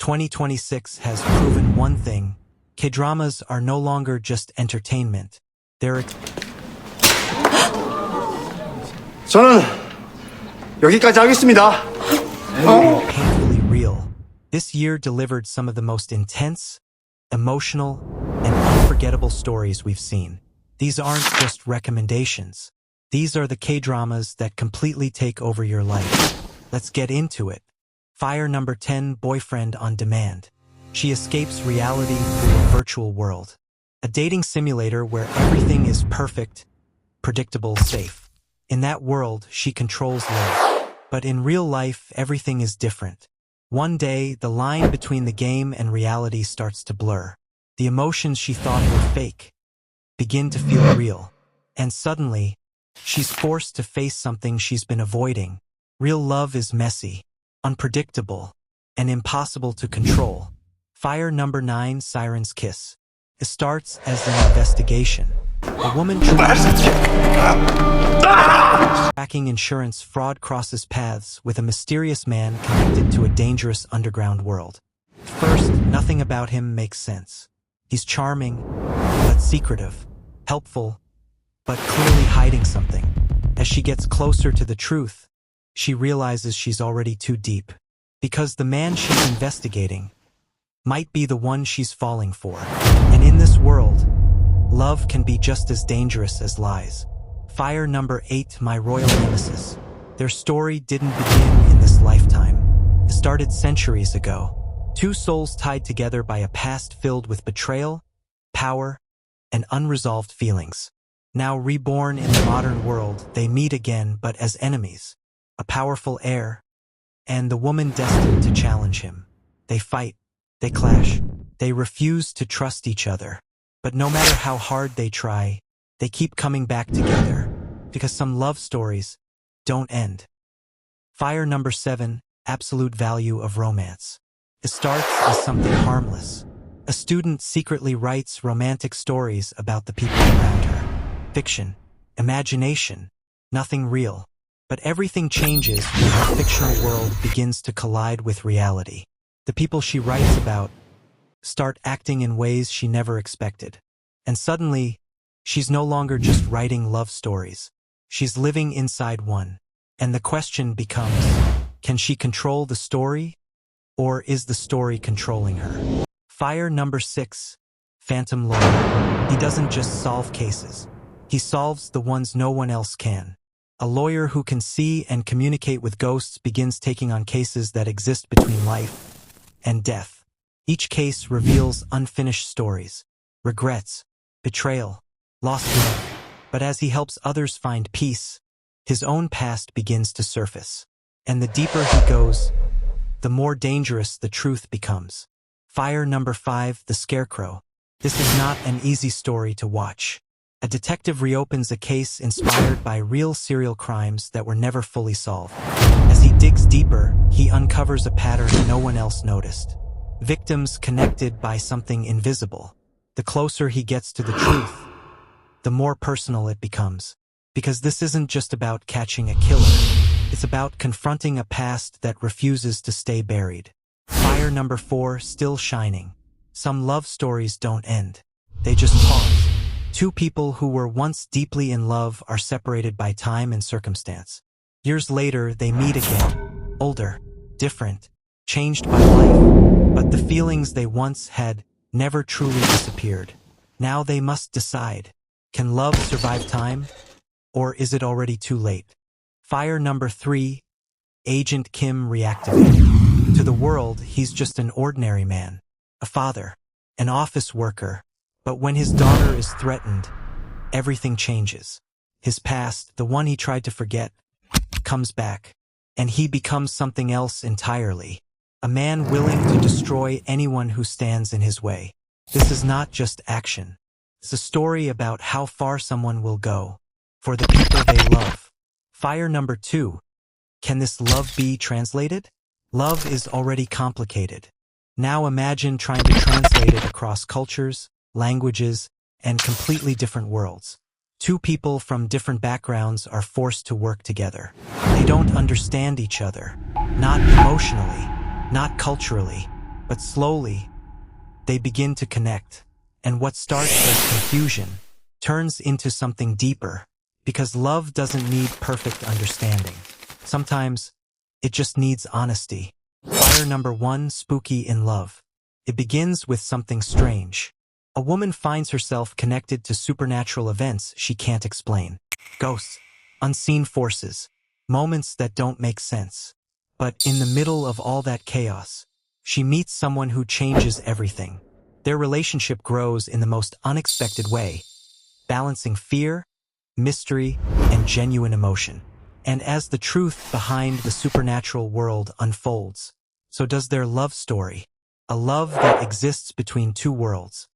2026 has proven one thing. K-dramas are no longer just entertainment. They're 저는 여기까지 하겠습니다. painfully real. This year delivered some of the most intense, emotional, and unforgettable stories we've seen. These aren't just recommendations. These are the K-dramas that completely take over your life. Let's get into it. Fire number 10, Boyfriend on Demand. She escapes reality through a virtual world. A dating simulator where everything is perfect, predictable, safe. In that world, she controls love. But in real life, everything is different. One day, the line between the game and reality starts to blur. The emotions she thought were fake begin to feel real. And suddenly, she's forced to face something she's been avoiding. Real love is messy, unpredictable, and impossible to control. Fire number 9, Siren's Kiss. It starts as an investigation. A woman tracking insurance fraud crosses paths with a mysterious man connected to a dangerous underground world. At first, nothing about him makes sense. He's charming, but secretive, helpful, but clearly hiding something. As she gets closer to the truth, she realizes she's already too deep. Because the man she's investigating might be the one she's falling for. And in this world, love can be just as dangerous as lies. Fire number 8, My Royal Nemesis. Their story didn't begin in this lifetime. It started centuries ago. Two souls tied together by a past filled with betrayal, power, and unresolved feelings. Now reborn in the modern world, they meet again but as enemies. A powerful heir, and the woman destined to challenge him. They fight, they clash, they refuse to trust each other. But no matter how hard they try, they keep coming back together, because some love stories don't end. Fire number 7, Absolute Value of Romance. It starts as something harmless. A student secretly writes romantic stories about the people around her. Fiction, imagination, nothing real. But everything changes when her fictional world begins to collide with reality. The people she writes about start acting in ways she never expected. And suddenly, she's no longer just writing love stories. She's living inside one. And the question becomes, can she control the story? Or is the story controlling her? Fire number 6, Phantom Lawyer. He doesn't just solve cases. He solves the ones no one else can. A lawyer who can see and communicate with ghosts begins taking on cases that exist between life and death. Each case reveals unfinished stories, regrets, betrayal, lost love. But as he helps others find peace, his own past begins to surface. And the deeper he goes, the more dangerous the truth becomes. Fire number 5, The Scarecrow. This is not an easy story to watch. A detective reopens a case inspired by real serial crimes that were never fully solved. As he digs deeper, he uncovers a pattern no one else noticed. Victims connected by something invisible. The closer he gets to the truth, the more personal it becomes. Because this isn't just about catching a killer. It's about confronting a past that refuses to stay buried. Fire number 4, Still Shining. Some love stories don't end. They just pause. Two people who were once deeply in love are separated by time and circumstance. Years later, they meet again, older, different, changed by life. But the feelings they once had never truly disappeared. Now they must decide, can love survive time? Or is it already too late? Fire number 3, Agent Kim Reactivated. To the world, he's just an ordinary man, a father, an office worker. But when his daughter is threatened, everything changes. His past, the one he tried to forget, comes back, and he becomes something else entirely. A man willing to destroy anyone who stands in his way. This is not just action. It's a story about how far someone will go for the people they love. Fire number 2. Can this love be translated? Love is already complicated. Now imagine trying to translate it across cultures, languages, and completely different worlds. Two people from different backgrounds are forced to work together. They don't understand each other, not emotionally, not culturally, But slowly, they begin to connect, and what starts as confusion turns into something deeper, because love doesn't need perfect understanding. Sometimes, it just needs honesty. Fire number 1, spooky in love. It begins with something strange. A woman finds herself connected to supernatural events she can't explain. Ghosts, unseen forces, moments that don't make sense. But in the middle of all that chaos, she meets someone who changes everything. Their relationship grows in the most unexpected way, balancing fear, mystery, and genuine emotion. And as the truth behind the supernatural world unfolds, so does their love story. A love that exists between two worlds.